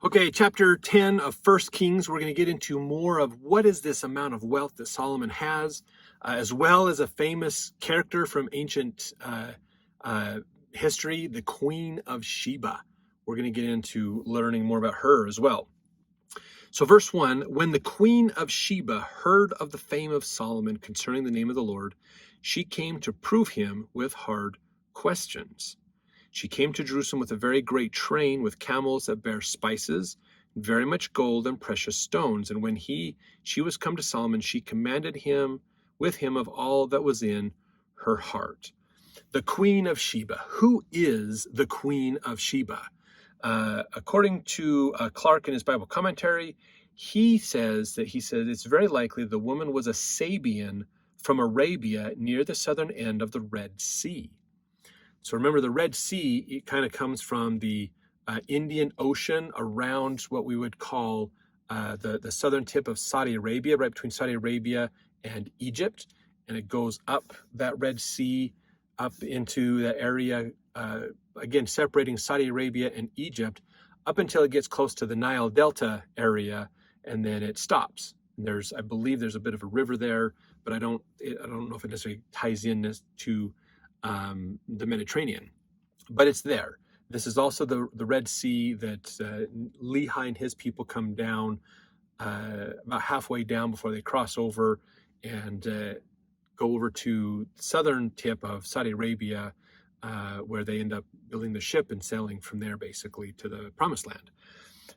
Okay, chapter 10 of First Kings, we're going to get into more of what is this amount of wealth that Solomon has, as well as a famous character from ancient history, the Queen of Sheba. We're going to get into learning more about her as well. So verse 1, when the Queen of Sheba heard of the fame of Solomon concerning the name of the Lord, she came to prove him with hard questions. She came to Jerusalem with a very great train, with camels that bear spices, very much gold and precious stones. And when she was come to Solomon, she commanded him with him of all that was in her heart. The Queen of Sheba. Who is the Queen of Sheba? According to Clarke in his Bible commentary, he says it's very likely the woman was a Sabean from Arabia near the southern end of the Red Sea. So remember, the Red Sea, it kind of comes from the Indian Ocean around what we would call the southern tip of Saudi Arabia, right between Saudi Arabia and Egypt. And it goes up that Red Sea, up into the area, again, separating Saudi Arabia and Egypt, up until it gets close to the Nile Delta area, and then it stops. And I believe there's a bit of a river there, but I don't know if it necessarily ties in to the Mediterranean, but it's there. This is also the Red Sea that Lehi and his people come down about halfway down before they cross over and go over to the southern tip of Saudi Arabia, where they end up building the ship and sailing from there basically to the Promised Land.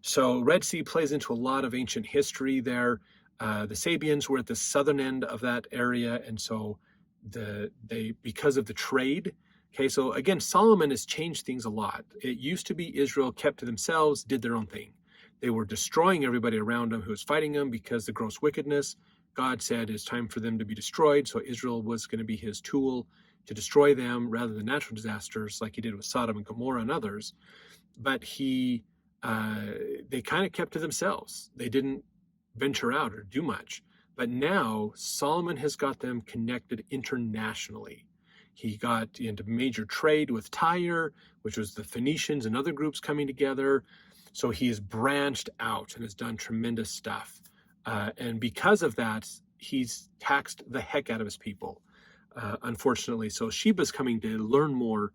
So Red Sea plays into a lot of ancient history there. The Sabeans were at the southern end of that area, and so because of the trade. Okay, so again, Solomon has changed things a lot. It used to be Israel kept to themselves, did their own thing. They were destroying everybody around them who was fighting them because the gross wickedness. God said it's time for them to be destroyed, so Israel was going to be his tool to destroy them rather than natural disasters like he did with Sodom and Gomorrah and others. But they kind of kept to themselves. They didn't venture out or do much. But now Solomon has got them connected internationally. He got into major trade with Tyre, which was the Phoenicians and other groups coming together. So he has branched out and has done tremendous stuff. And because of that, he's taxed the heck out of his people, unfortunately. So Sheba's coming to learn more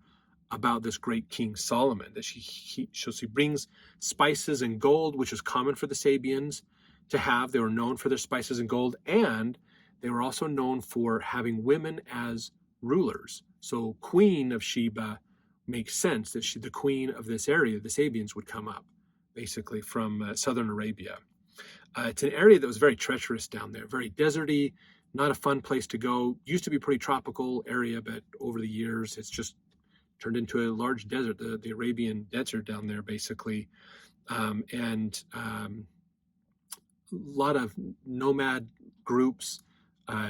about this great King Solomon. That she brings spices and gold, which was common for the Sabeans to have. They were known for their spices and gold, and they were also known for having women as rulers. So Queen of Sheba makes sense that the queen of this area, the Sabeans, would come up basically from southern Arabia. It's an area that was very treacherous down there, very deserty, not a fun place to go. Used to be a pretty tropical area, but over the years it's just turned into a large desert, the Arabian desert down there basically. A lot of nomad groups.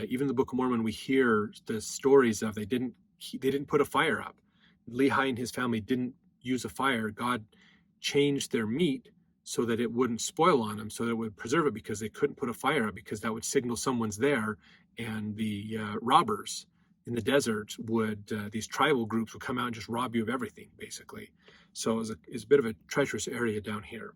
Even the Book of Mormon, we hear the stories of they didn't put a fire up. Lehi and his family didn't use a fire. God changed their meat so that it wouldn't spoil on them, so that it would preserve it, because they couldn't put a fire up, because that would signal someone's there, and the robbers in the desert these tribal groups would come out and just rob you of everything basically. So it's a bit of a treacherous area down here.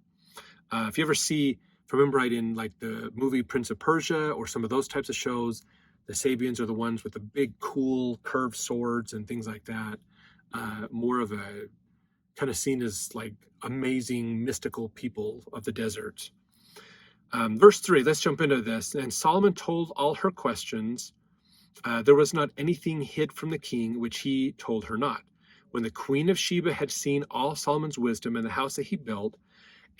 If you ever see, if I remember right, in like the movie Prince of Persia or some of those types of shows, the Sabeans are the ones with the big, cool, curved swords and things like that. More of a kind of seen as like amazing, mystical people of the desert. Verse 3, let's jump into this. And Solomon told all her questions. There was not anything hid from the king which he told her not. When the Queen of Sheba had seen all Solomon's wisdom and the house that he built,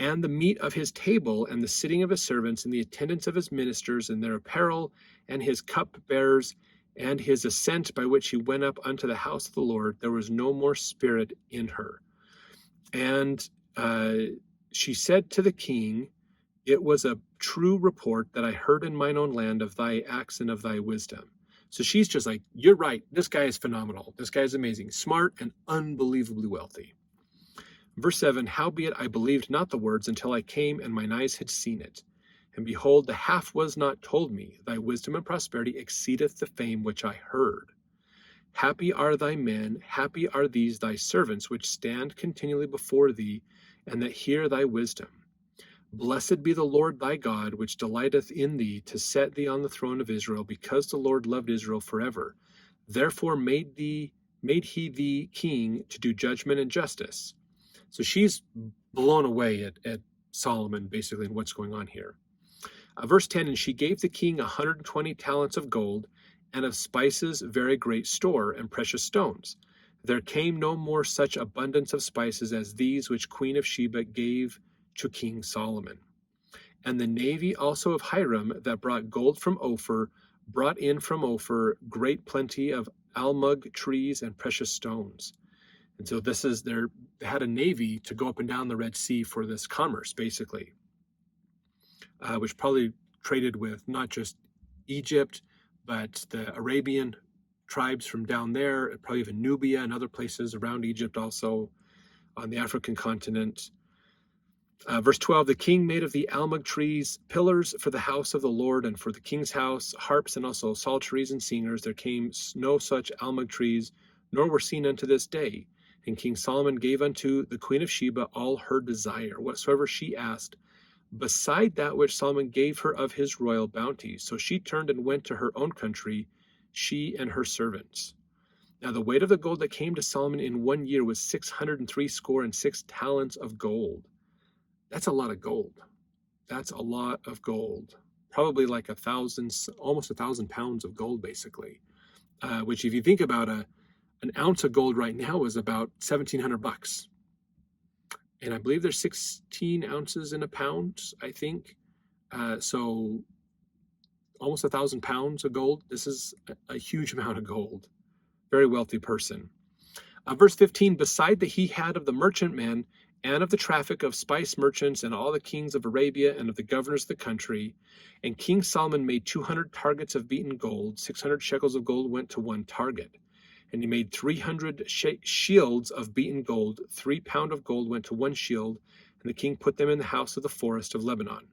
and the meat of his table, and the sitting of his servants, and the attendance of his ministers, and their apparel, and his cupbearers, and his ascent by which he went up unto the house of the Lord, there was no more spirit in her. And she said to the king, it was a true report that I heard in mine own land of thy acts and of thy wisdom. So she's just like, you're right, this guy is phenomenal. This guy is amazing, smart, and unbelievably wealthy. Verse 7, howbeit I believed not the words until I came and mine eyes had seen it. And behold, the half was not told me. Thy wisdom and prosperity exceedeth the fame which I heard. Happy are thy men, happy are these thy servants, which stand continually before thee, and that hear thy wisdom. Blessed be the Lord thy God, which delighteth in thee to set thee on the throne of Israel, because the Lord loved Israel forever. Therefore made he thee king to do judgment and justice. So she's blown away at Solomon, basically, and what's going on here. Verse 10, and she gave the king 120 talents of gold, and of spices very great store, and precious stones. There came no more such abundance of spices as these which Queen of Sheba gave to King Solomon. And the navy also of Hiram that brought gold from Ophir brought in from Ophir great plenty of almug trees and precious stones. And so they had a navy to go up and down the Red Sea for this commerce, basically, which probably traded with not just Egypt, but the Arabian tribes from down there, probably even Nubia and other places around Egypt, also on the African continent. Verse 12, the king made of the almug trees pillars for the house of the Lord and for the king's house, harps and also psalteries and singers. There came no such almug trees, nor were seen unto this day. And King Solomon gave unto the Queen of Sheba all her desire, whatsoever she asked, beside that which Solomon gave her of his royal bounty. So she turned and went to her own country, she and her servants. Now the weight of the gold that came to Solomon in 1 year was 636 talents of gold. That's a lot of gold. That's a lot of gold. Probably like almost 1,000 pounds of gold, basically. Which, if you think about an ounce of gold right now, is about $1,700. And I believe there's 16 ounces in a pound, I think. So almost 1,000 pounds of gold. This is a huge amount of gold. Very wealthy person. Verse 15, beside that he had of the merchantmen and of the traffic of spice merchants and all the kings of Arabia and of the governors of the country. And King Solomon made 200 targets of beaten gold. 600 shekels of gold went to one target. And he made 300 shields of beaten gold. 3 pounds of gold went to one shield. And the king put them in the house of the forest of Lebanon.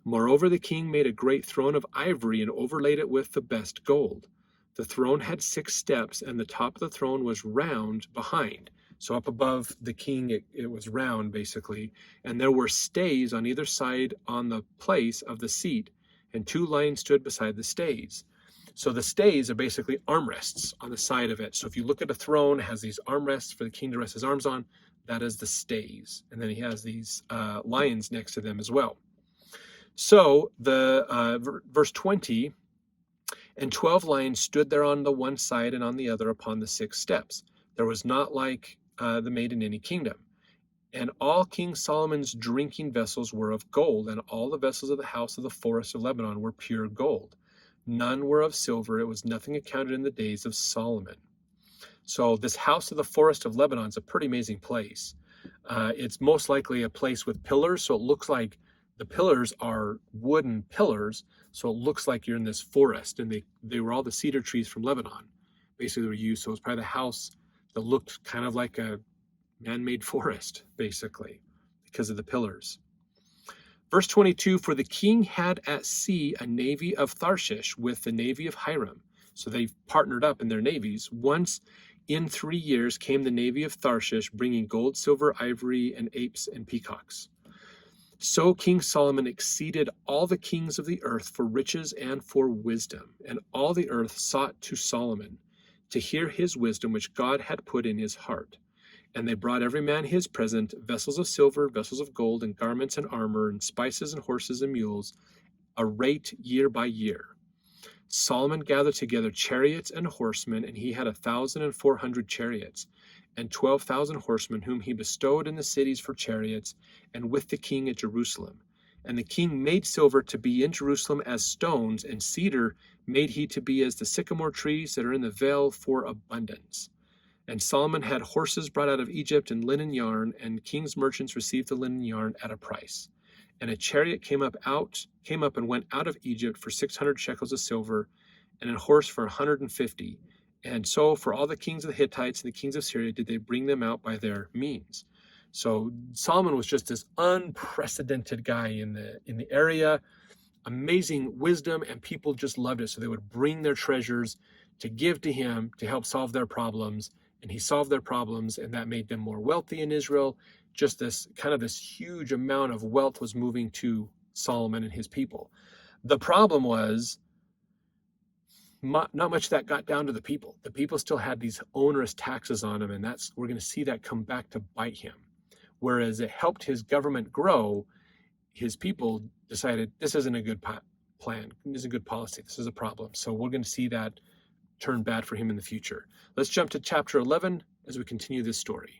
Moreover, the king made a great throne of ivory and overlaid it with the best gold. The throne had 6 steps, and the top of the throne was round behind. So up above the king, it was round, basically. And there were stays on either side on the place of the seat, and 2 lions stood beside the stays. So the stays are basically armrests on the side of it. So if you look at a throne, it has these armrests for the king to rest his arms on. That is the stays. And then he has these lions next to them as well. So the verse 20, and 12 lions stood there on the one side and on the other upon the 6 steps. There was not like the made in any kingdom. And all King Solomon's drinking vessels were of gold, and all the vessels of the house of the forest of Lebanon were pure gold. None were of silver. It was nothing accounted in the days of Solomon. So this house of the forest of Lebanon is a pretty amazing place. It's most likely a place with pillars, so it looks like the pillars are wooden pillars, so it looks like you're in this forest, and they were all the cedar trees from Lebanon. Basically, they were used, so it's probably the house that looked kind of like a man-made forest, basically, because of the pillars. Verse 22, for the king had at sea a navy of Tharshish with the navy of Hiram. So they partnered up in their navies. Once in 3 years came the navy of Tharshish, bringing gold, silver, ivory, and apes and peacocks. So King Solomon exceeded all the kings of the earth for riches and for wisdom, and all the earth sought to Solomon to hear his wisdom which God had put in his heart. And they brought every man his present, vessels of silver, vessels of gold, and garments and armor, and spices and horses and mules, a rate year by year. Solomon gathered together chariots and horsemen, and he had 1,400 chariots, and 12,000 horsemen, whom he bestowed in the cities for chariots, and with the king at Jerusalem. And the king made silver to be in Jerusalem as stones, and cedar made he to be as the sycamore trees that are in the vale for abundance. And Solomon had horses brought out of Egypt and linen yarn, and king's merchants received the linen yarn at a price. And a chariot came up and went out of Egypt for 600 shekels of silver, and a horse for 150. And so for all the kings of the Hittites and the kings of Syria did they bring them out by their means. So Solomon was just this unprecedented guy in the area, amazing wisdom, and people just loved it. So they would bring their treasures to give to him to help solve their problems. And he solved their problems, and that made them more wealthy in Israel. just this huge amount of wealth was moving to Solomon and his people. The problem was not much of that got down to the people. The people still had these onerous taxes on them, and we're going to see that come back to bite him. Whereas it helped his government grow, his people decided this isn't a good plan. This is a good policy. This is a problem. So we're going to see that turn bad for him in the future. Let's jump to chapter 11 as we continue this story.